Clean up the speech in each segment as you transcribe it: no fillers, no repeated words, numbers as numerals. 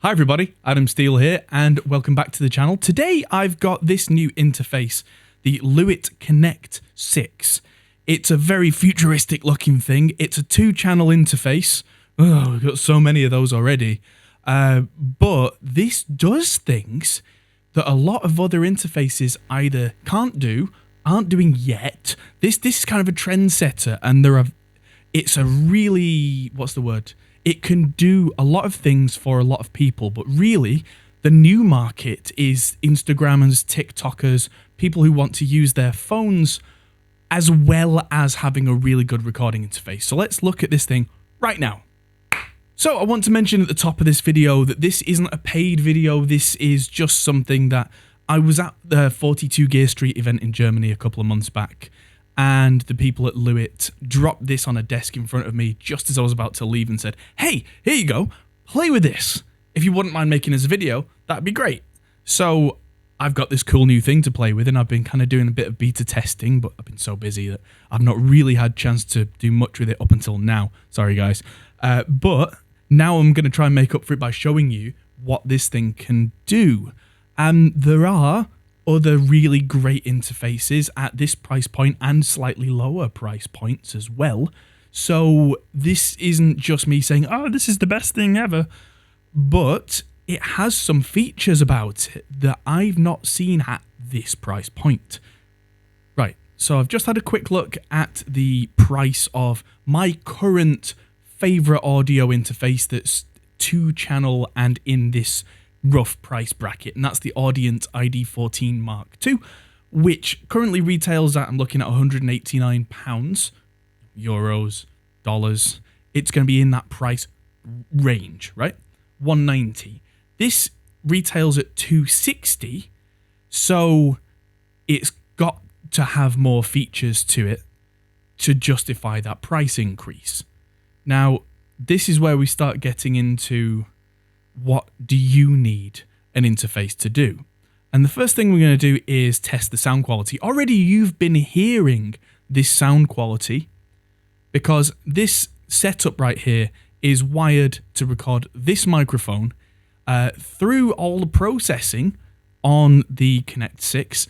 Hi everybody, Adam Steele here, and welcome back to the channel. Today I've got this new interface, the Lewitt Connect 6. It's a very futuristic looking thing. It's a 2-channel interface. Oh, we've got so many of those already. But this does things that a lot of other interfaces either can't do, aren't doing yet. This is kind of a trendsetter, and it's a really, what's the word? It can do a lot of things for a lot of people, but really, the new market is Instagrammers, TikTokers, people who want to use their phones as well as having a really good recording interface. So let's look at this thing right now. So I want to mention at the top of this video that this isn't a paid video. This is just something that I was at the 42 Gear Street event in Germany a couple of months back, and the people at Lewitt dropped this on a desk in front of me just as I was about to leave and said, hey, here you go, play with this. If you wouldn't mind making this a video, that'd be great. So I've got this cool new thing to play with, and I've been kind of doing a bit of beta testing, but I've been so busy that I've not really had a chance to do much with it up until now. Sorry, guys. But now I'm going to try and make up for it by showing you what this thing can do. And there are other really great interfaces at this price point and slightly lower price points as well. So this isn't just me saying, oh, this is the best thing ever, but it has some features about it that I've not seen at this price point. Right, so I've just had a quick look at the price of my current favorite audio interface that's 2-channel and in this rough price bracket, and that's the Audient ID14 Mark II, which currently retails at, I'm looking at £189, euros, dollars. It's going to be in that price range, right? 190. This retails at 260, so it's got to have more features to it to justify that price increase. Now, this is where we start getting into what do you need an interface to do? And the first thing we're going to do is test the sound quality. Already you've been hearing this sound quality because this setup right here is wired to record this microphone through all the processing on the Connect 6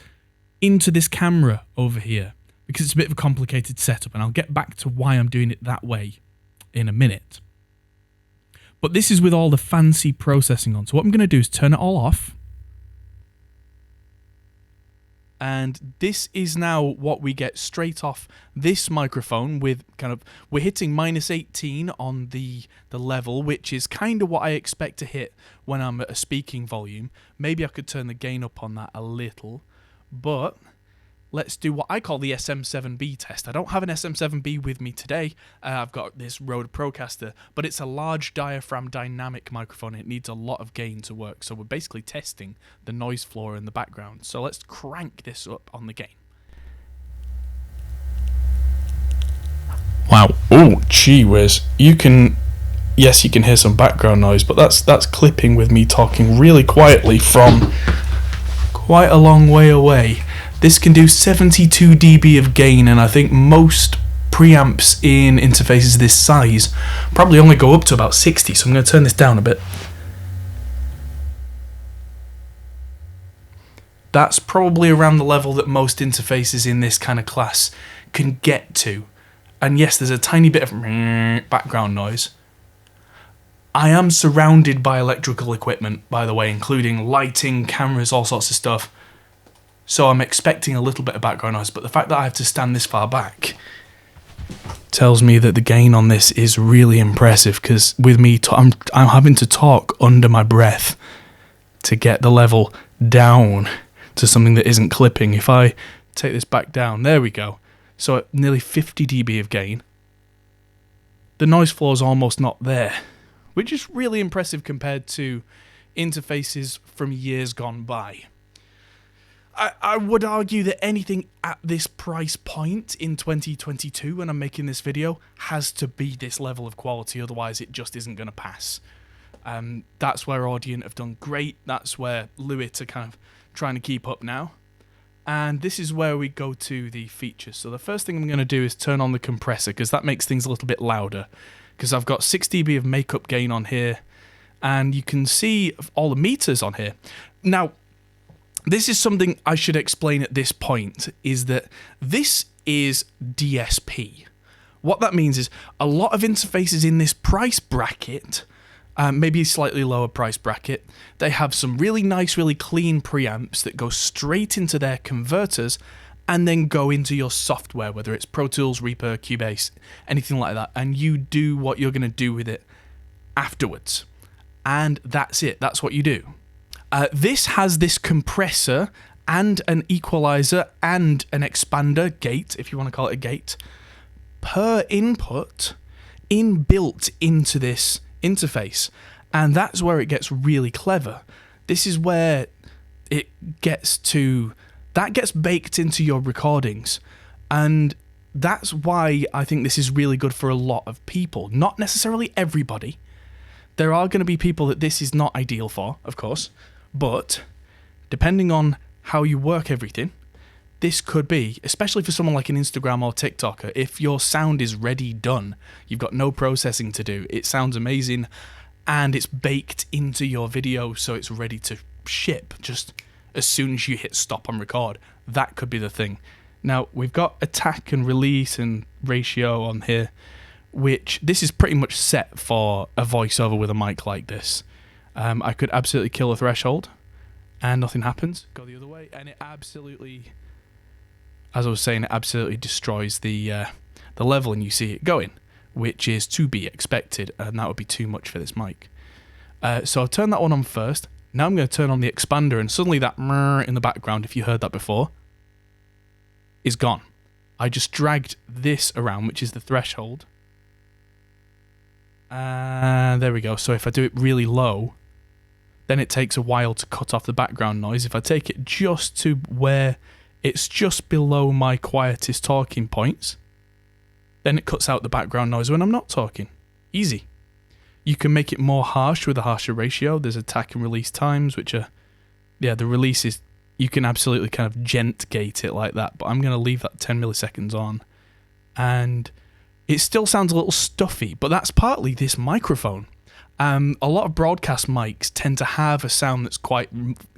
into this camera over here, because it's a bit of a complicated setup, and I'll get back to why I'm doing it that way in a minute. But this is with all the fancy processing on. So what I'm going to do is turn it all off. And this is now what we get straight off this microphone with we're hitting -18 on the level, which is kind of what I expect to hit when I'm at a speaking volume. Maybe I could turn the gain up on that a little, but let's do what I call the SM7B test. I don't have an SM7B with me today. I've got this Rode Procaster, but it's a large diaphragm dynamic microphone. It needs a lot of gain to work, so we're basically testing the noise floor in the background. So let's crank this up on the gain. Wow. Oh, gee whiz. Yes, you can hear some background noise, but that's clipping with me talking really quietly from quite a long way away. This can do 72 dB of gain, and I think most preamps in interfaces this size probably only go up to about 60, so I'm going to turn this down a bit. That's probably around the level that most interfaces in this kind of class can get to. And yes, there's a tiny bit of background noise. I am surrounded by electrical equipment, by the way, including lighting, cameras, all sorts of stuff. So I'm expecting a little bit of background noise, but the fact that I have to stand this far back tells me that the gain on this is really impressive, because with me, I'm having to talk under my breath to get the level down to something that isn't clipping. If I take this back down, there we go. So at nearly 50 dB of gain, the noise floor is almost not there, which is really impressive compared to interfaces from years gone by. I would argue that anything at this price point in 2022 when I'm making this video has to be this level of quality, otherwise it just isn't going to pass. That's where Audient have done great, that's where Lewitt are kind of trying to keep up now. And this is where we go to the features. So the first thing I'm going to do is turn on the compressor, because that makes things a little bit louder. Because I've got 6 dB of makeup gain on here, and you can see all the meters on here. Now, this is something I should explain at this point, is that this is DSP. What that means is a lot of interfaces in this price bracket, maybe a slightly lower price bracket, they have some really nice, really clean preamps that go straight into their converters and then go into your software, whether it's Pro Tools, Reaper, Cubase, anything like that, and you do what you're going to do with it afterwards. And that's it. That's what you do. This has this compressor and an equalizer and an expander gate, if you want to call it a gate, per input inbuilt into this interface. And that's where it gets really clever. This is where it gets to... that gets baked into your recordings. And that's why I think this is really good for a lot of people. Not necessarily everybody. There are going to be people that this is not ideal for, of course. But depending on how you work everything, this could be, especially for someone like an Instagram or TikToker, if your sound is ready, done, you've got no processing to do, it sounds amazing, and it's baked into your video so it's ready to ship just as soon as you hit stop on record. That could be the thing. Now, we've got attack and release and ratio on here, which this is pretty much set for a voiceover with a mic like this. I could absolutely kill a threshold and nothing happens. Go the other way and it absolutely, as I was saying, it absolutely destroys the level and you see it going, which is to be expected, and that would be too much for this mic. So I'll turn that one on first. Now I'm going to turn on the expander and suddenly that mrrr in the background, if you heard that before, is gone. I just dragged this around, which is the threshold. There we go. So if I do it really low, then it takes a while to cut off the background noise. If I take it just to where it's just below my quietest talking points, then it cuts out the background noise when I'm not talking. Easy. You can make it more harsh with a harsher ratio. There's attack and release times, which are, yeah, the release is, you can absolutely kind of gent gate it like that, but I'm going to leave that 10 milliseconds on. And it still sounds a little stuffy, but that's partly this microphone. A lot of broadcast mics tend to have a sound that's quite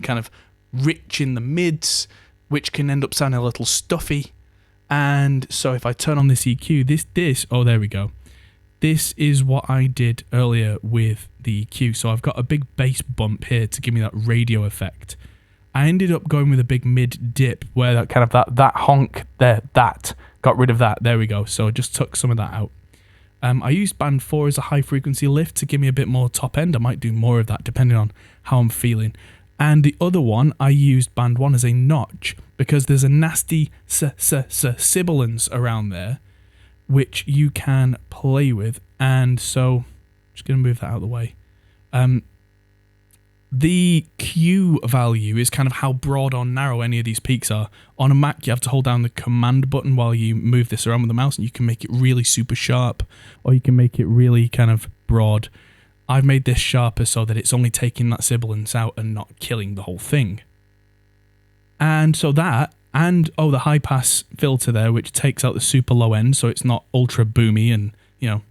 kind of rich in the mids, which can end up sounding a little stuffy. And so if I turn on this EQ, oh, there we go. This is what I did earlier with the EQ. So I've got a big bass bump here to give me that radio effect. I ended up going with a big mid dip where that kind of that honk there, that got rid of that. There we go. So I just took some of that out. I used band 4 as a high frequency lift to give me a bit more top end. I might do more of that depending on how I'm feeling. And the other one, I used band 1 as a notch because there's a nasty sibilance around there, which you can play with. And so, I'm just going to move that out of the way. The Q value is kind of how broad or narrow any of these peaks are. On a Mac, you have to hold down the command button while you move this around with the mouse, and you can make it really super sharp, or you can make it really kind of broad. I've made this sharper so that it's only taking that sibilance out and not killing the whole thing. And so that, and the high pass filter there, which takes out the super low end, so it's not ultra boomy and, you know,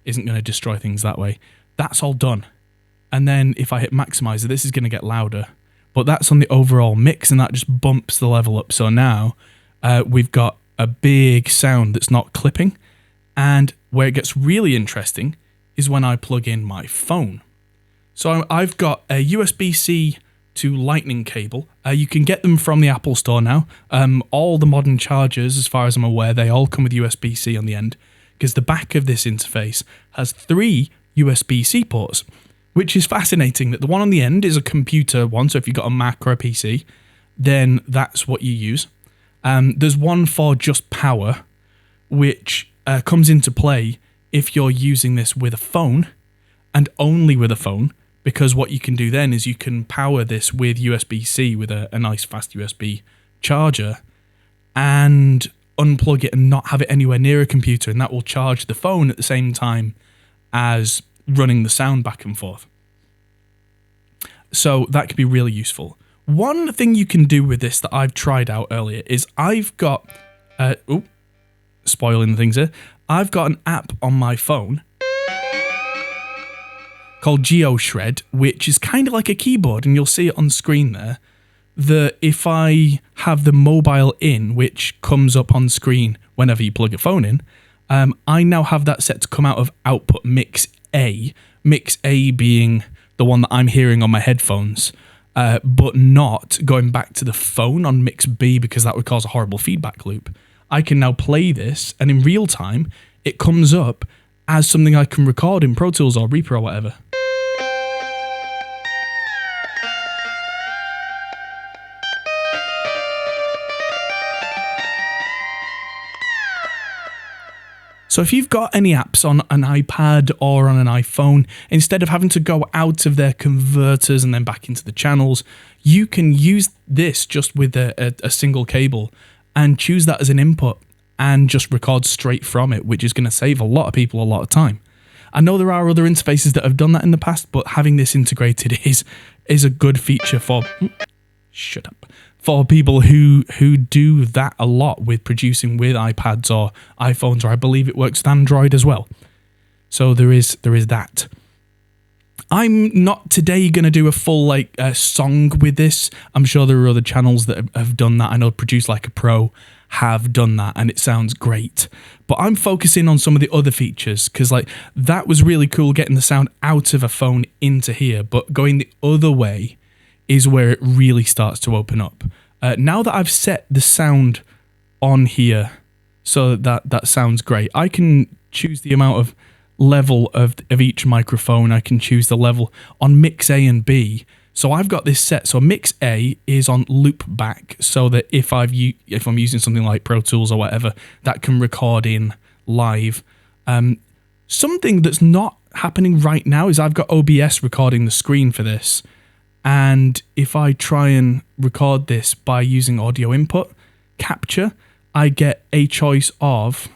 isn't going to destroy things that way. That's all done. And then if I hit maximizer, this is going to get louder. But that's on the overall mix, and that just bumps the level up. So now we've got a big sound that's not clipping. And where it gets really interesting is when I plug in my phone. So I've got a USB-C to Lightning cable. You can get them from the Apple Store now. All the modern chargers, as far as I'm aware, they all come with USB-C on the end, because the back of this interface has 3 USB-C ports, which is fascinating that the one on the end is a computer one. So if you've got a Mac or a PC, then that's what you use. There's one for just power, which comes into play if you're using this with a phone, and only with a phone, because what you can do then is you can power this with USB-C with a nice fast USB charger and unplug it and not have it anywhere near a computer, and that will charge the phone at the same time as running the sound back and forth. So that could be really useful. One thing you can do with this that I've tried out earlier is I've got, spoiling things here, I've got an app on my phone called GeoShred, which is kind of like a keyboard, and you'll see it on screen there, that if I have the mobile in, which comes up on screen whenever you plug your phone in, I now have that set to come out of output mix A being the one that I'm hearing on my headphones, but not going back to the phone on mix B because that would cause a horrible feedback loop. I can now play this, and in real time, it comes up as something I can record in Pro Tools or Reaper or whatever. So if you've got any apps on an iPad or on an iPhone, instead of having to go out of their converters and then back into the channels, you can use this just with a single cable and choose that as an input and just record straight from it, which is going to save a lot of people a lot of time. I know there are other interfaces that have done that in the past, but having this integrated is a good feature for... Shut up. For people who do that a lot with producing with iPads or iPhones, or I believe it works with Android as well. So there is that. I'm not today going to do a full song with this. I'm sure there are other channels that have done that. I know Produce Like a Pro have done that, and it sounds great. But I'm focusing on some of the other features because that was really cool, getting the sound out of a phone into here. But going the other way is where it really starts to open up. Now that I've set the sound on here so that sounds great, I can choose the amount of level of each microphone. I can choose the level on mix A and B. So I've got this set. So mix A is on loop back, so that if I'm using something like Pro Tools or whatever, that can record in live. Something that's not happening right now is I've got OBS recording the screen for this. And if I try and record this by using audio input capture, I get a choice of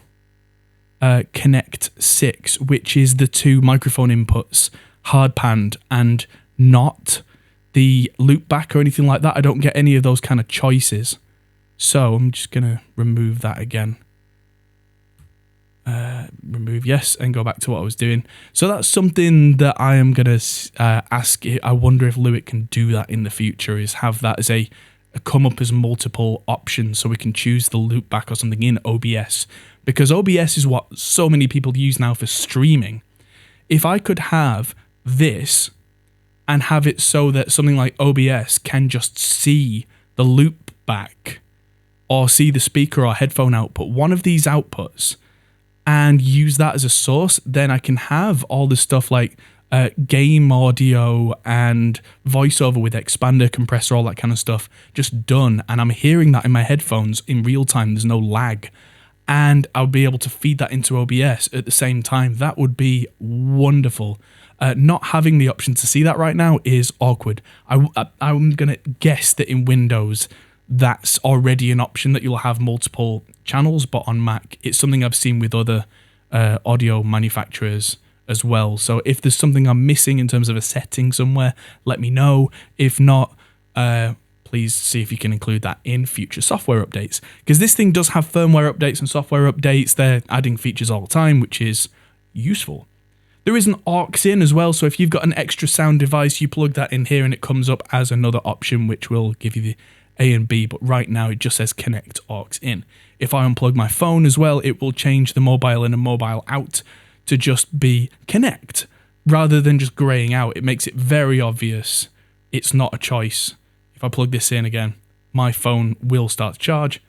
Connect 6, which is the two microphone inputs, hard panned and not the loop back or anything like that. I don't get any of those kind of choices. So I'm just going to remove that again. Remove yes, and go back to what I was doing. So that's something that I am going to ask. I wonder if Luit can do that in the future, is have that as a come up as multiple options so we can choose the loop back or something in OBS, because OBS is what so many people use now for streaming. If I could have this and have it so that something like OBS can just see the loop back or see the speaker or headphone output, one of these outputs, and use that as a source, then I can have all the stuff like game audio and voiceover with expander, compressor, all that kind of stuff just done. And I'm hearing that in my headphones in real time. There's no lag. And I'll be able to feed that into OBS at the same time. That would be wonderful. Not having the option to see that right now is awkward. I'm going to guess that in Windows, that's already an option that you'll have multiple channels, but on Mac, it's something I've seen with other audio manufacturers as well. So if there's something I'm missing in terms of a setting somewhere, let me know. If not, please see if you can include that in future software updates, because this thing does have firmware updates and software updates. They're adding features all the time, which is useful. There is an aux in as well, so if you've got an extra sound device, you plug that in here and it comes up as another option, which will give you the A and B, but right now it just says connect aux in. If I unplug my phone as well, it will change the mobile in and mobile out to just be connect, rather than just graying out. It makes it very obvious it's not a choice. If I plug this in again, my phone will start to charge,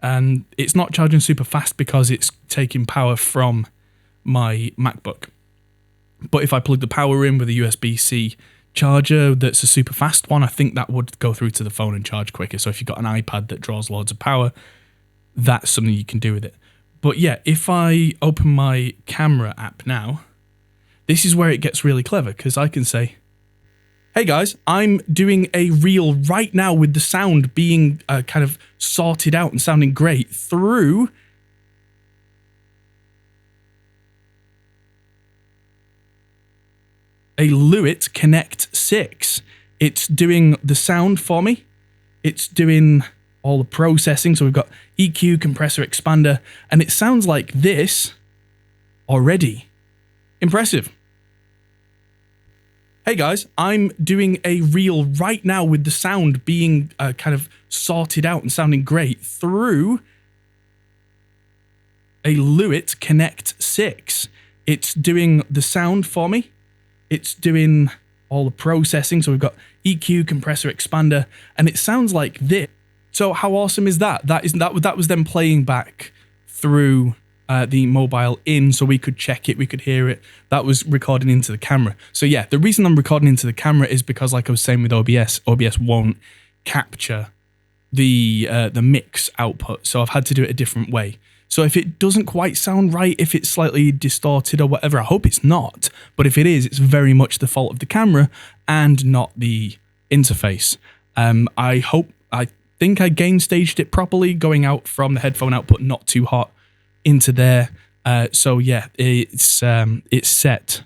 and it's not charging super fast because it's taking power from my MacBook. But if I plug the power in with a USB-C charger that's a super fast one, I think that would go through to the phone and charge quicker. So if you've got an iPad that draws loads of power, that's something you can do with it. But yeah, if I open my camera app now, this is where it gets really clever, because I can say, hey guys, I'm doing a reel right now with the sound being kind of sorted out and sounding great through a Luit Connect 6. It's doing the sound for me. It's doing all the processing. So we've got EQ, compressor, expander, and it sounds like this already. Impressive. Hey guys, I'm doing a reel right now with the sound being kind of sorted out and sounding great through a Lewitt Connect 6. It's doing the sound for me. It's doing all the processing. So we've got EQ, compressor, expander, and it sounds like this. So how awesome is that? That was them playing back through the mobile in, so we could check it, we could hear it. That was recording into the camera. So yeah, the reason I'm recording into the camera is because, like I was saying with OBS won't capture the mix output, so I've had to do it a different way. So if it doesn't quite sound right, if it's slightly distorted or whatever, I hope it's not, but if it is, it's very much the fault of the camera and not the interface. I think I gain staged it properly, going out from the headphone output not too hot into there. So yeah, it's set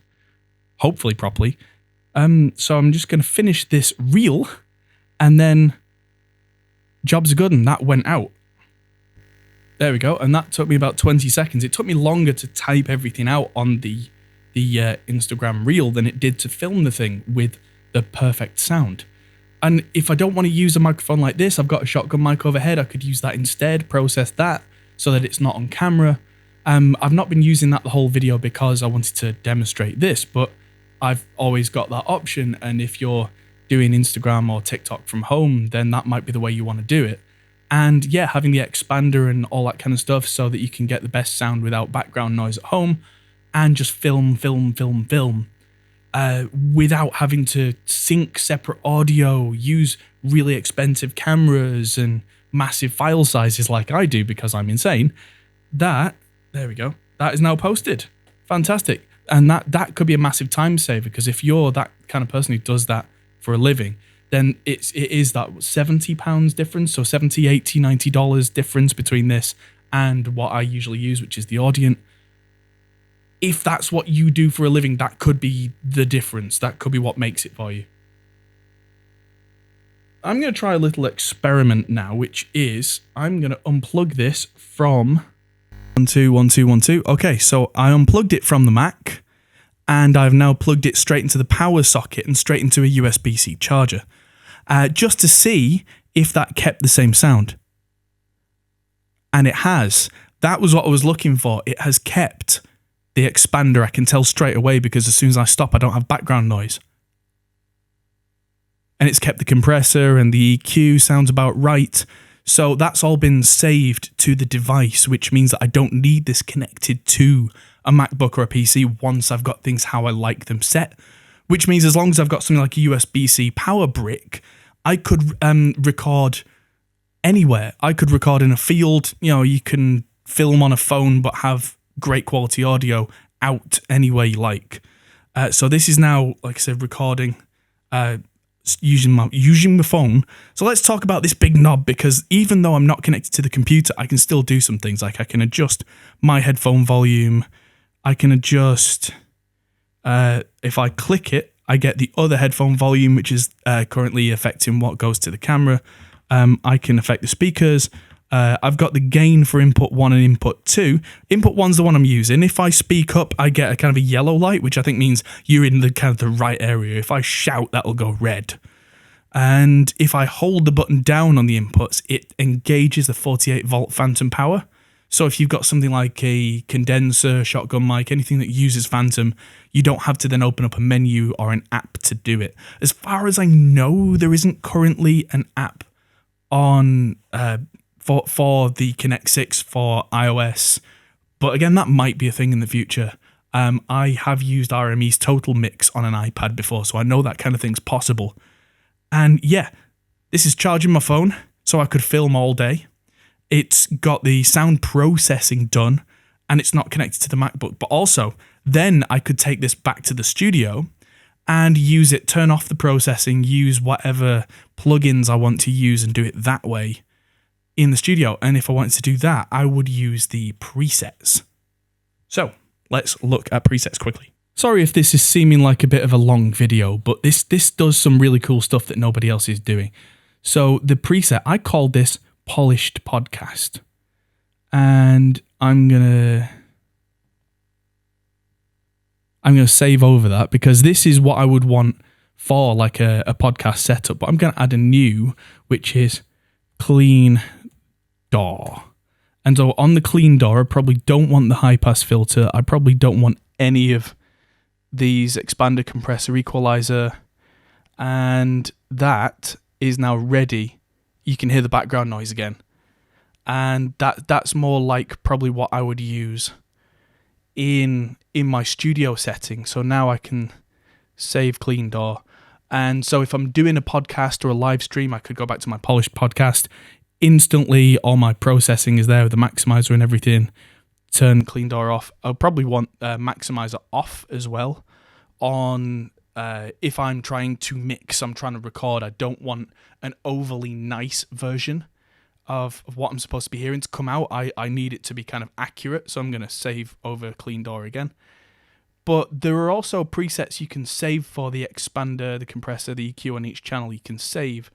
hopefully properly. So I'm just going to finish this reel, and then job's good, and that went out. There we go, and that took me about 20 seconds. It took me longer to type everything out on the Instagram reel than it did to film the thing with the perfect sound. And if I don't want to use a microphone like this, I've got a shotgun mic overhead. I could use that instead, process that so that it's not on camera. I've not been using that the whole video because I wanted to demonstrate this, but I've always got that option. And if you're doing Instagram or TikTok from home, then that might be the way you want to do it. And yeah, having the expander and all that kind of stuff so that you can get the best sound without background noise at home and just film without having to sync separate audio, use really expensive cameras and massive file sizes like I do because I'm insane. There we go. That is now posted. Fantastic. And that could be a massive time saver, because if you're that kind of person who does that for a living, then it is that £70 difference, so $70, $80, $90 difference between this and what I usually use, which is the Audient. If that's what you do for a living, that could be the difference. That could be what makes it for you. I'm going to try a little experiment now, which is I'm going to unplug this from 1, 2, 1, 2, 1, 2. Okay, so I unplugged it from the Mac, and I've now plugged it straight into the power socket and straight into a USB-C charger, just to see if that kept the same sound. And it has. That was what I was looking for. It has kept the expander. I can tell straight away because as soon as I stop, I don't have background noise. And it's kept the compressor, and the EQ sounds about right. So that's all been saved to the device, which means that I don't need this connected to a MacBook or a PC once I've got things how I like them set. Which means as long as I've got something like a USB-C power brick, I could record anywhere. I could record in a field. You know, you can film on a phone but have great quality audio out anywhere you like. So this is now, like I said, recording using my phone. So let's talk about this big knob, because even though I'm not connected to the computer, I can still do some things. Like I can adjust my headphone volume. I can adjust, if I click it, I get the other headphone volume, which is currently affecting what goes to the camera. I can affect the speakers. I've got the gain for input 1 and input 2. Input 1's the one I'm using. If I speak up, I get a kind of a yellow light, which I think means you're in the kind of the right area. If I shout, that'll go red. And if I hold the button down on the inputs, it engages the 48 volt phantom power. So if you've got something like a condenser, shotgun mic, anything that uses phantom, you don't have to then open up a menu or an app to do it. As far as I know, there isn't currently an app on for the Connect 6 for iOS, but again, that might be a thing in the future. I have used RME's Total Mix on an iPad before, so I know that kind of thing's possible. And yeah, this is charging my phone, so I could film all day. It's got the sound processing done, and it's not connected to the MacBook, but also then I could take this back to the studio and use it, turn off the processing, use whatever plugins I want to use and do it that way in the studio. And if I wanted to do that, I would use the presets. So let's look at presets quickly. Sorry if this is seeming like a bit of a long video, but this does some really cool stuff that nobody else is doing. So the preset, I called this Polished Podcast. And I'm gonna save over that, because this is what I would want for like a podcast setup, but I'm going to add a new, which is clean door. And so on the clean door, I probably don't want the high pass filter. I probably don't want any of these expander, compressor, equalizer, and that is now ready. You can hear the background noise again. And that's more like probably what I would use in my studio setting. So now I can save clean door. And so if I'm doing a podcast or a live stream, I could go back to my polished podcast. Instantly, all my processing is there with the maximizer and everything. Turn clean door off. I'll probably want maximizer off as well. On if I'm trying to mix, I'm trying to record, I don't want an overly nice version of what I'm supposed to be hearing to come out. I need it to be kind of accurate, so I'm going to save over clean door again. But there are also presets you can save for the expander, the compressor, the EQ on each channel. You can save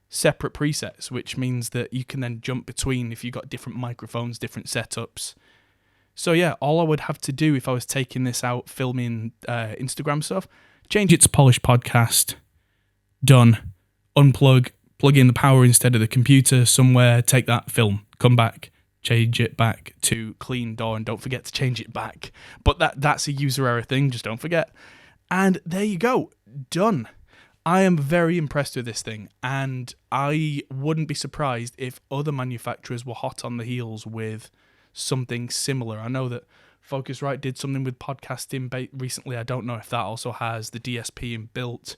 separate presets, which means that you can then jump between if you've got different microphones, different setups. So yeah, all I would have to do if I was taking this out, filming Instagram stuff, change it to polished podcast, done, unplug, plug in the power instead of the computer somewhere, take that, film, come back, change it back to clean door, and don't forget to change it back. But that's a user error thing, just don't forget. And there you go, done. I am very impressed with this thing, and I wouldn't be surprised if other manufacturers were hot on the heels with something similar. I know that Focusrite did something with podcasting recently. I don't know if that also has the DSP inbuilt.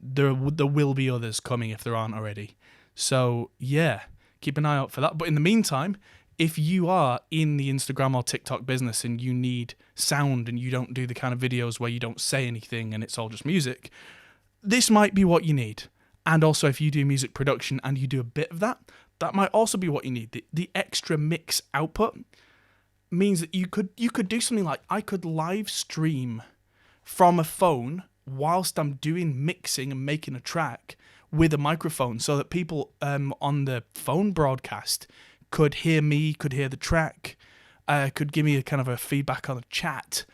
There will be others coming if there aren't already. So yeah, keep an eye out for that. But in the meantime, if you are in the Instagram or TikTok business and you need sound and you don't do the kind of videos where you don't say anything and it's all just music, this might be what you need. And also if you do music production and you do a bit of that, that might also be what you need. The extra mix output means that you could do something like, I could live stream from a phone whilst I'm doing mixing and making a track with a microphone, so that people on the phone broadcast could hear me, could hear the track, could give me a kind of a feedback on the chat,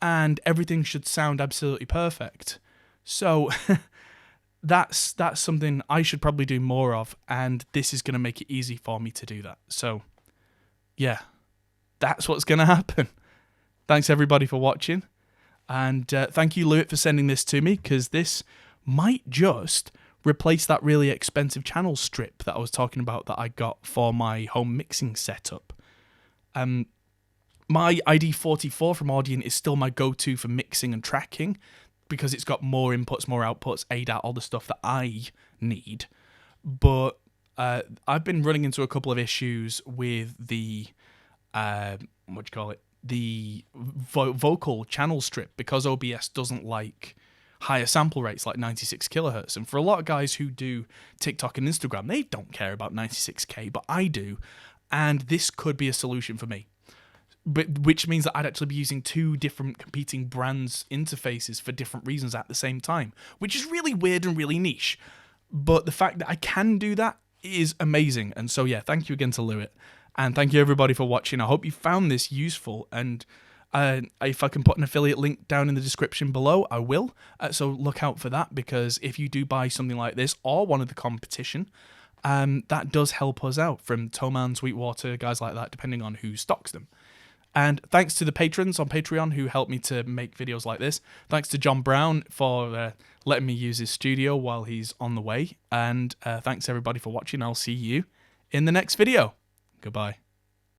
and everything should sound absolutely perfect. So that's something I should probably do more of, and this is going to make it easy for me to do that. So yeah, that's what's going to happen. Thanks everybody for watching, and thank you, Lewitt, for sending this to me, because this might just replace that really expensive channel strip that I was talking about that I got for my home mixing setup. My ID44 from Audion is still my go-to for mixing and tracking, because it's got more inputs, more outputs, ADAT, all the stuff that I need. But I've been running into a couple of issues with the the vocal channel strip, because OBS doesn't like higher sample rates like 96 kilohertz. And for a lot of guys who do TikTok and Instagram, they don't care about 96K, but I do. And this could be a solution for me. But which means that I'd actually be using two different competing brands' interfaces for different reasons at the same time, which is really weird and really niche. But the fact that I can do that is amazing. And so yeah, thank you again to Lewitt. And thank you everybody for watching. I hope you found this useful, and if I can put an affiliate link down in the description below, I will. So look out for that, because if you do buy something like this or one of the competition, that does help us out, from Toman, Sweetwater, guys like that, depending on who stocks them. And thanks to the patrons on Patreon who helped me to make videos like this. Thanks to John Brown for letting me use his studio while he's on the way. And thanks everybody for watching. I'll see you in the next video. Goodbye.